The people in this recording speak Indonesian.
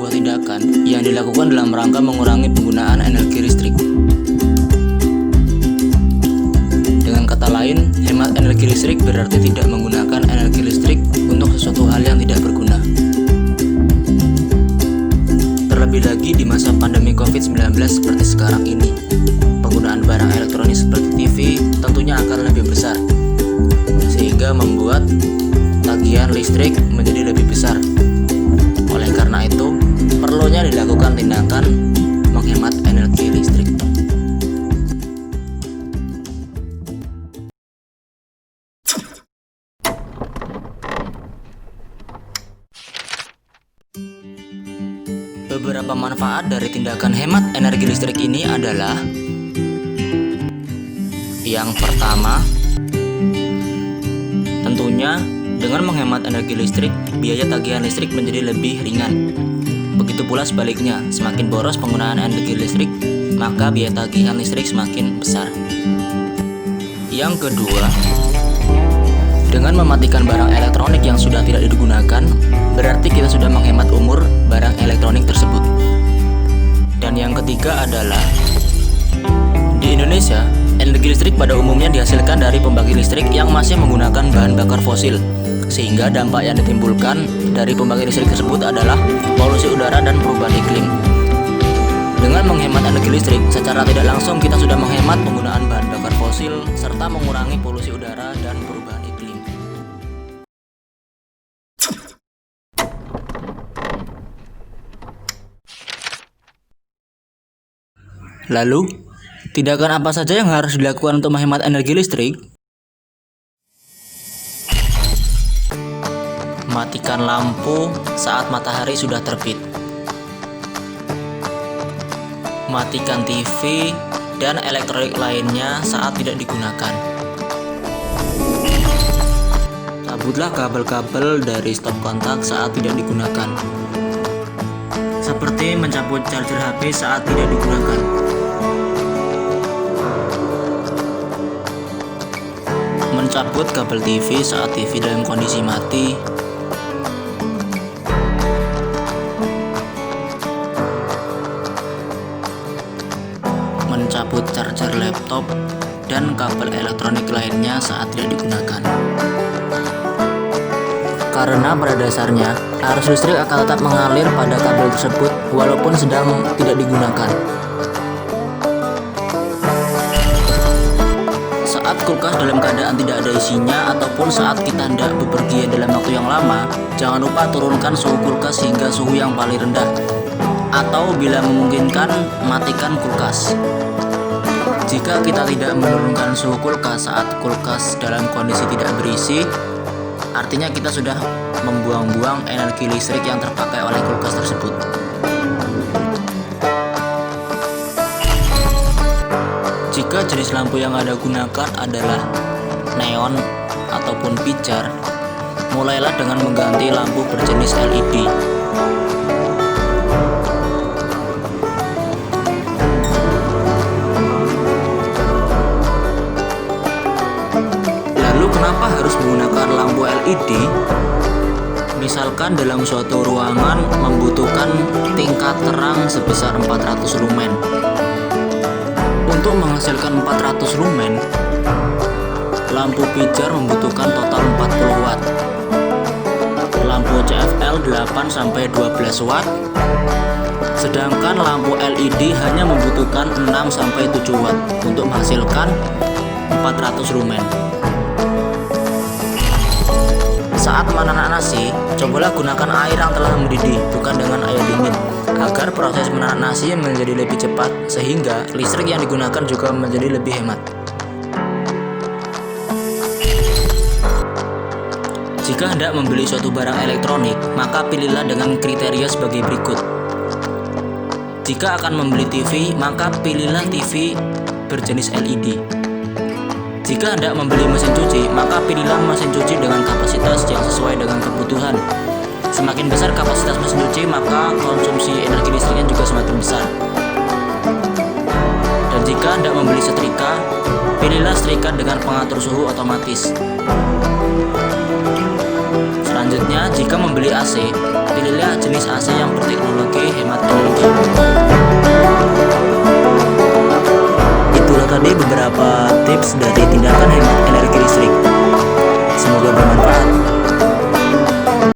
sebuah tindakan yang dilakukan dalam rangka mengurangi penggunaan energi listrik. Dengan kata lain, hemat energi listrik berarti tidak menggunakan energi listrik untuk sesuatu hal yang tidak berguna. Terlebih lagi di masa pandemi COVID-19 seperti sekarang ini, penggunaan barang elektronik seperti TV tentunya akan lebih besar, sehingga membuat tagihan listrik menjadi lebih besar. Oleh karena itu, perlunya dilakukan tindakan menghemat energi listrik. Beberapa manfaat dari tindakan hemat energi listrik ini adalah: yang pertama, tentunya dengan menghemat energi listrik, biaya tagihan listrik menjadi lebih ringan. Begitu pula sebaliknya, semakin boros penggunaan energi listrik, maka biaya tagihan listrik semakin besar. Yang kedua, dengan mematikan barang elektronik yang sudah tidak digunakan, berarti kita sudah menghemat umur barang elektronik tersebut. Dan yang ketiga adalah, di Indonesia, energi listrik pada umumnya dihasilkan dari pembangkit listrik yang masih menggunakan bahan bakar fosil, sehingga dampak yang ditimbulkan dari pembangkit listrik tersebut adalah polusi udara dan perubahan iklim. Dengan menghemat energi listrik, secara tidak langsung kita sudah menghemat penggunaan bahan bakar fosil serta mengurangi polusi udara dan perubahan iklim. Lalu, tindakan apa saja yang harus dilakukan untuk menghemat energi listrik? Matikan lampu saat matahari sudah terbit. Matikan TV dan elektronik lainnya saat tidak digunakan. Cabutlah kabel-kabel dari stop kontak saat tidak digunakan. Seperti mencabut charger HP saat tidak digunakan. Mencabut kabel TV saat TV dalam kondisi mati. Mencabut charger laptop dan kabel elektronik lainnya saat tidak digunakan. Karena pada dasarnya, arus listrik akan tetap mengalir pada kabel tersebut walaupun sedang tidak digunakan. Saat kulkas dalam keadaan tidak ada isinya ataupun saat kita hendak bepergian dalam waktu yang lama, jangan lupa turunkan suhu kulkas hingga suhu yang paling rendah, atau bila memungkinkan matikan kulkas. Jika kita tidak menurunkan suhu kulkas saat kulkas dalam kondisi tidak berisi, artinya kita sudah membuang-buang energi listrik yang terpakai oleh kulkas tersebut. Jika jenis lampu yang Anda gunakan adalah neon ataupun pijar, mulailah dengan mengganti lampu berjenis LED. Lalu kenapa harus menggunakan lampu LED? Misalkan dalam suatu ruangan membutuhkan tingkat terang sebesar 400 lumen. Untuk menghasilkan 400 lumen, lampu pijar membutuhkan total 40 watt. Lampu CFL 8-12 watt. Sedangkan lampu LED hanya membutuhkan 6-7 watt untuk menghasilkan 400 lumen. Saat menanak nasi, cobalah gunakan air yang telah mendidih, bukan dengan air dingin, agar proses menanak nasi menjadi lebih cepat, sehingga listrik yang digunakan juga menjadi lebih hemat. Jika hendak membeli suatu barang elektronik, maka pilihlah dengan kriteria sebagai berikut. Jika akan membeli TV, maka pilihlah TV berjenis LED. Jika hendak membeli mesin cuci, maka pilihlah mesin cuci dengan kapasitas yang sesuai dengan kebutuhan. Semakin besar kapasitas mesin cuci, maka konsumsi energi listriknya juga semakin besar. Dan jika hendak membeli setrika, pilihlah setrika dengan pengatur suhu otomatis. Selanjutnya, jika membeli AC, pilihlah jenis AC yang berteknologi hemat energi. Itulah tadi beberapa tips dari tindakan hemat energi listrik. Semoga bermanfaat.